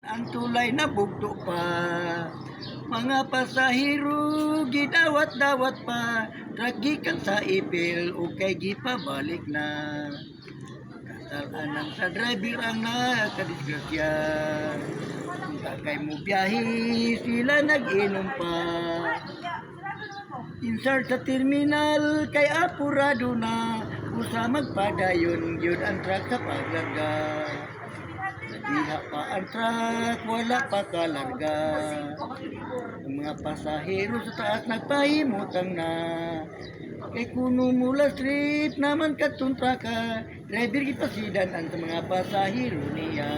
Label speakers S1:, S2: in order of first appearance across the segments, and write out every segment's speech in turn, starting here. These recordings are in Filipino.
S1: Ang tulay na bugto pa, mga pasahero gidawat-dawat pa, tragikan sa ipil o kay gipabalik na. Kasalanan sa driver ang nakadisgrasya, kung kay mo biyahe sila nag-inom pa. Insert sa terminal kay apurado na, usa magpadayon yun ang truck sa paglarga. Diha pa ang truck, wala pa kalarga. Ang mga pasahero sa taas nagpahimutang na. Kay kuno mula street naman katuntra ka, driver gipasidan ang sa mga pasahero niya.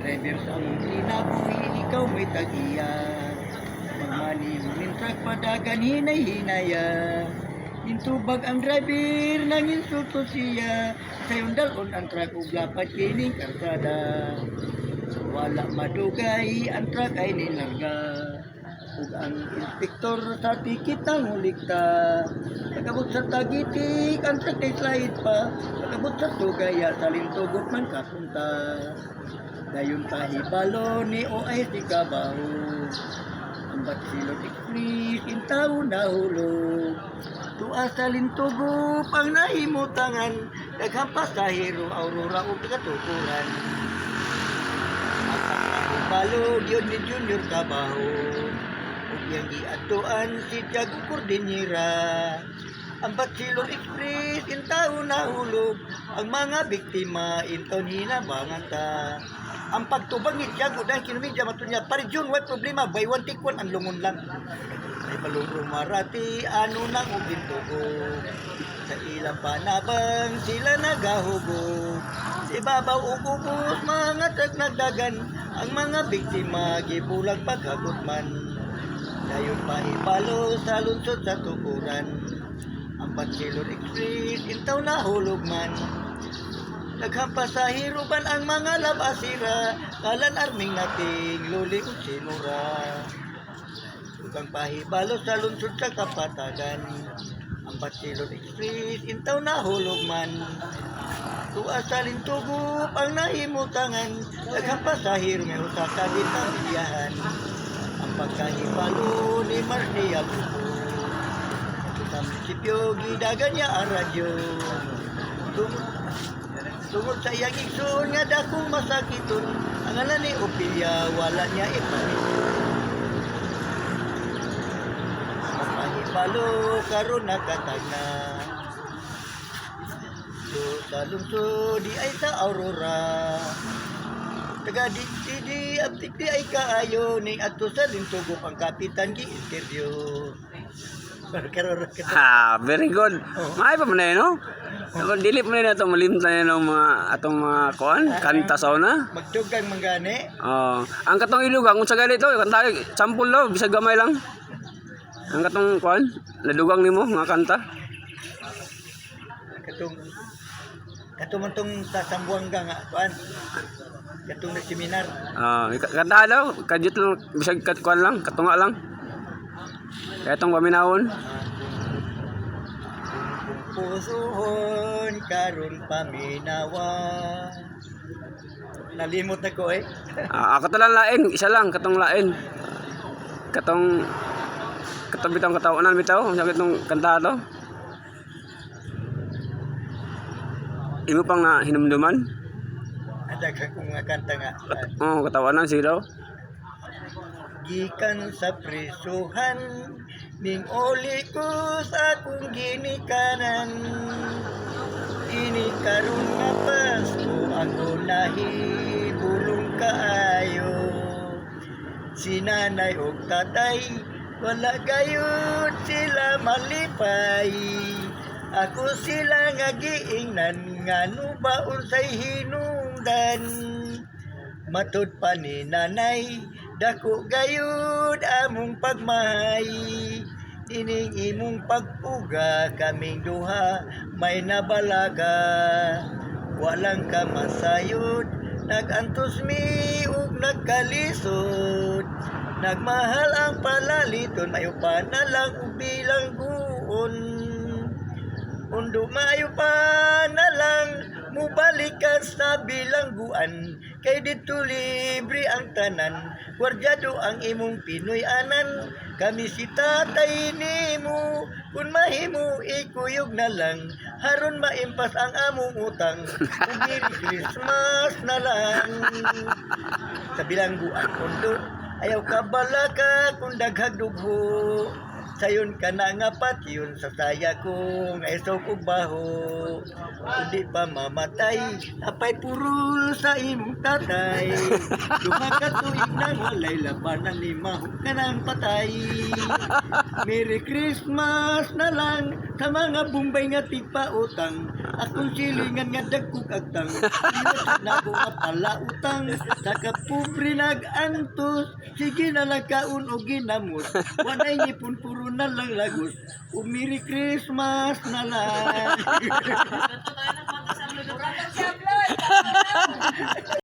S1: Driver sa among inabuhi, ikaw may tagiya. Magmani-manin truck padagan hinay-hinaya. Intubag ang driver nang insulto siya, sayon dalon ang truck ug lapat kining karsada. Wala madugay ang truck ay nilarga, ug ang inspektor sa tikit ang ulikta. Pagabot sa tagitik ang truck ay slide pa, pagabot sa tugaya sa lintugot man kapunta. Dayon tahibalo ni OIC Kabaho, ang Batsilog Express intaw nahulog. Tuas sa lintugop ang nahimutangan, daghang pasahero Aurora ug katukuran. Ang balog yun ni Junior Kabaho, ug yang giadtuan si Tiago Cordillera. Ang Batsilog Express intaw nahulog, ang mga biktima intaw hinabangan ta. Ang pagtubag ni Tiago dahil kinumidya matunya, parijun, way problema, by one take one, ang lungon lang. Ay balong marati, ano nang ubintugo. Sa ilang panabang, sila nagahugog. Sa ibabaw ububos, mga truck nagdagan, ang mga biktima, gibulag pagkagutman. Dayon pahibalo sa lungsod sa tukuran. Ang Batsilog Express, intaw nahulog man. Daghang pasahero ban ang mga labasira, kalan arming nating luli o sinura. Ang pahibalo sa lungsod sa kapatagan, ang Batsilog Express intaw nahulog man. Tuas sa lintugop ang nahimutangan, daghang pasahero may usakabit ang biyahan. Ang pagkahibalo ni Marcia Buko, sa munisipyo gidagan niya ang radyo. Tungod sa iyang igsoon nga dakong masakiton, ang ngalan ni Ophelia wala niya ipamiton. Palo karon nakatag na. So sa lungsod di ay sa Aurora, taga di aptik di ay kaayo ning adto sa lintugop ang kapitan gi interview.
S2: Very good. Maay pa man no? Dili pa na ito malimtan ng mga atong mga kuan kanta sauna.
S1: Magtugang manggani.
S2: Ang katong ilugang kung sa ganito kanta sample daw bisag gamay lang. Ang katong kuan, nadugang nimo mga kanta.
S1: Katong sa Sambuanga nga kuan. Katong seminar.
S2: Kanta daw, kadit lang bisag kuan lang, katunga lang. Kaya itong paminahon.
S1: Pusuhon karon paminawa. Nalimot na ko
S2: Ako talang lain, isa lang katong lain. Katong bitang katawanan bitaw, sakit nung kanta to. Imo pang na hinumduman.
S1: Ada kung nga kanta nga.
S2: Katawanan zero.
S1: Gikan sa prisuhan, ning oli ko sa akong ginikanan. Ini karon nga Pasko, ako nahibulong kaayo. Si nanay o tatay, wala gayud sila malipay. Ako sila nga giingnan, ngano ba unsay hinungdan. Matud pa ni nanay, dako gayud among pagmahay. Ining imong pagpuga kaming duha may nabalaga. Walang kamasayod, nagantos mi ug nagkalisod. Nagmahal ang palaliton, mayo pa na lang ug bilangguon. Undo mayo pa na lang mubalikan sa bilangguan. Kay dito libre ang tanan, gwardyado ang imong Pinoy anan. Kami si tatay nimo, kung mahimo ikuyog na lang, haron maimpas ang among utang, kung Merry Christmas na lang. Sa bilangguan kondo, ayaw ka bala ka kung daghag dugho. Sayon ka na nga patyon sa saya ko, nga iso kong baho. Hindi pa mamatay, apay purul sa imong tatay. Duha ka tuig nang walay labanan, limahog ka ng patay. Merry Christmas na lang sa mga bumbay nga tigpautang. Akong silingan nga dagkog agtang, iwas na ko nga palautang. Sa kapobre nag-antos, sige na lang kaun o ginamos. Wanay ngipon puro na lang lagos. O Merry Christmas na lang.